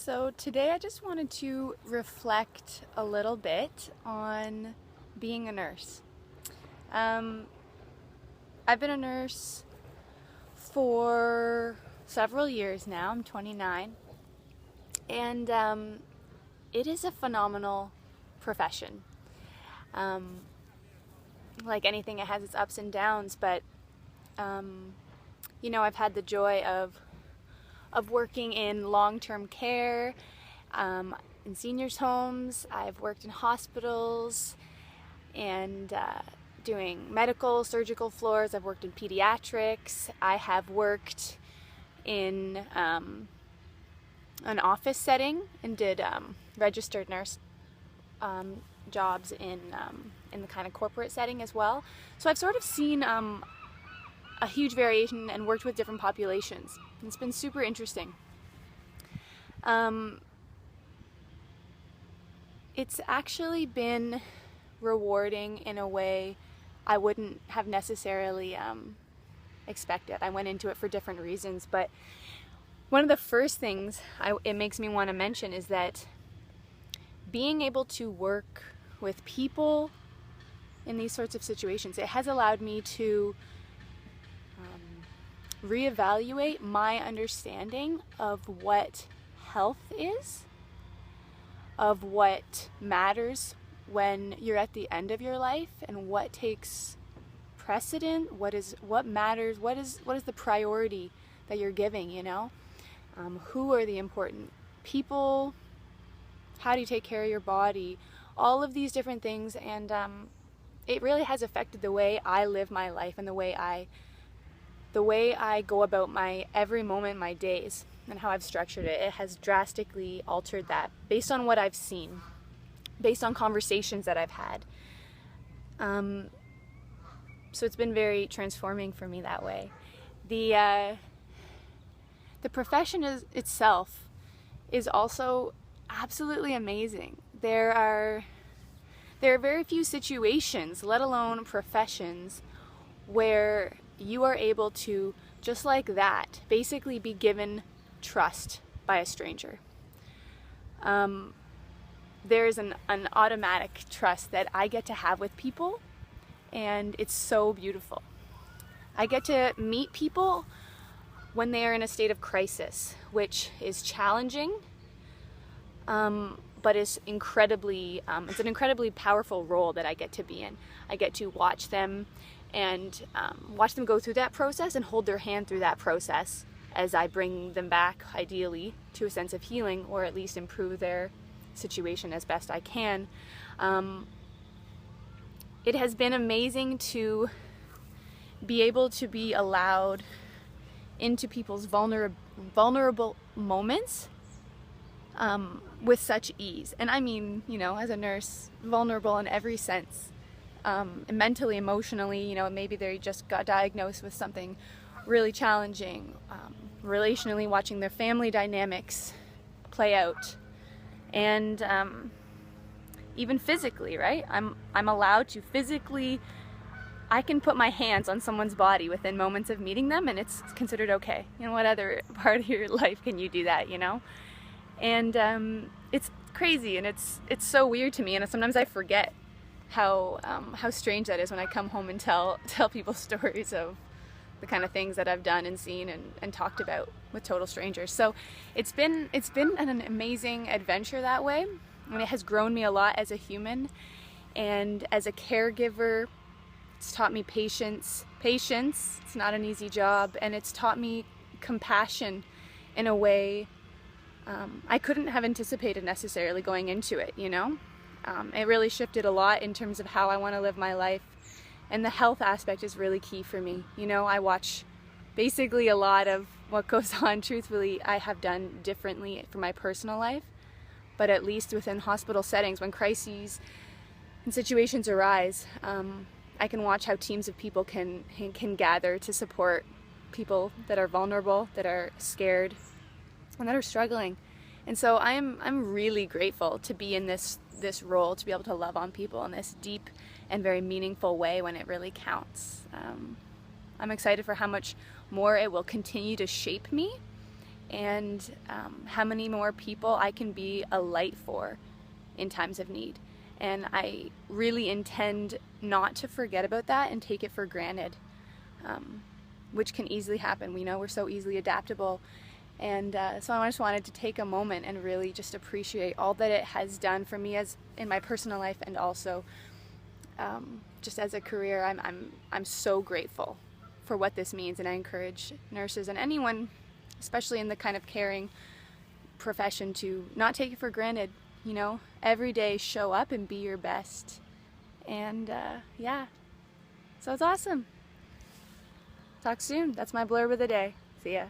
So today I just wanted to reflect a little bit on being a nurse. Um, I've been a nurse for several years now. I'm 29, and it is a phenomenal profession. Um, like anything, it has its ups and downs, but um, I've had the joy of working in long-term care, in seniors' homes. I've worked in hospitals and doing medical, surgical floors. I've worked in pediatrics. I have worked in an office setting and did registered nurse jobs in the kind of corporate setting as well. So I've sort of seen a huge variation and worked with different populations. It's been super interesting. It's actually been rewarding in a way I wouldn't have necessarily expected. I went into it for different reasons, but one of the first things it makes me want to mention is that being able to work with people in these sorts of situations, it has allowed me to reevaluate my understanding of what health is, of what matters when you're at the end of your life, and what takes precedent, what matters, what is the priority that you're giving, who are the important people, how do you take care of your body, all of these different things. And it really has affected the way I live my life and the way I go about my every moment, my days, and how I've structured it. It has drastically altered that based on what I've seen, based on conversations that I've had. So it's been very transforming for me that way. The profession itself is also absolutely amazing. There are very few situations, let alone professions, where you are able to, just like that, basically be given trust by a stranger. There's an automatic trust that I get to have with people, and it's so beautiful. I get to meet people when they are in a state of crisis, which is challenging, but it's an incredibly powerful role that I get to be in. I get to watch them and watch them go through that process and hold their hand through that process as I bring them back, ideally, to a sense of healing, or at least improve their situation as best I can. It has been amazing to be able to be allowed into people's vulnerable moments with such ease. And I mean, as a nurse, vulnerable in every sense. Mentally, emotionally, maybe they just got diagnosed with something really challenging, relationally, watching their family dynamics play out, and even physically, right? I'm allowed to physically, I can put my hands on someone's body within moments of meeting them, and it's considered okay. What other part of your life can you do that, And it's crazy, and it's so weird to me, and sometimes I forget how strange that is when I come home and tell people stories of the kind of things that I've done and seen and talked about with total strangers. So it's been an amazing adventure that way, and it has grown me a lot as a human and as a caregiver. It's taught me patience. It's not an easy job, and it's taught me compassion in a way I couldn't have anticipated necessarily going into it, It really shifted a lot in terms of how I want to live my life, and the health aspect is really key for me. I watch basically a lot of what goes on, truthfully, I have done differently for my personal life, but at least within hospital settings, when crises and situations arise, I can watch how teams of people can gather to support people that are vulnerable, that are scared, and that are struggling. And so I'm really grateful to be in this role, to be able to love on people in this deep and very meaningful way when it really counts. I'm excited for how much more it will continue to shape me and how many more people I can be a light for in times of need. And I really intend not to forget about that and take it for granted, which can easily happen. We know we're so easily adaptable. And so I just wanted to take a moment and really just appreciate all that it has done for me as in my personal life, and also just as a career. I'm so grateful for what this means, and I encourage nurses and anyone, especially in the kind of caring profession, to not take it for granted. You know, every day show up and be your best. And yeah, so it's awesome. Talk soon. That's my blurb of the day. See ya.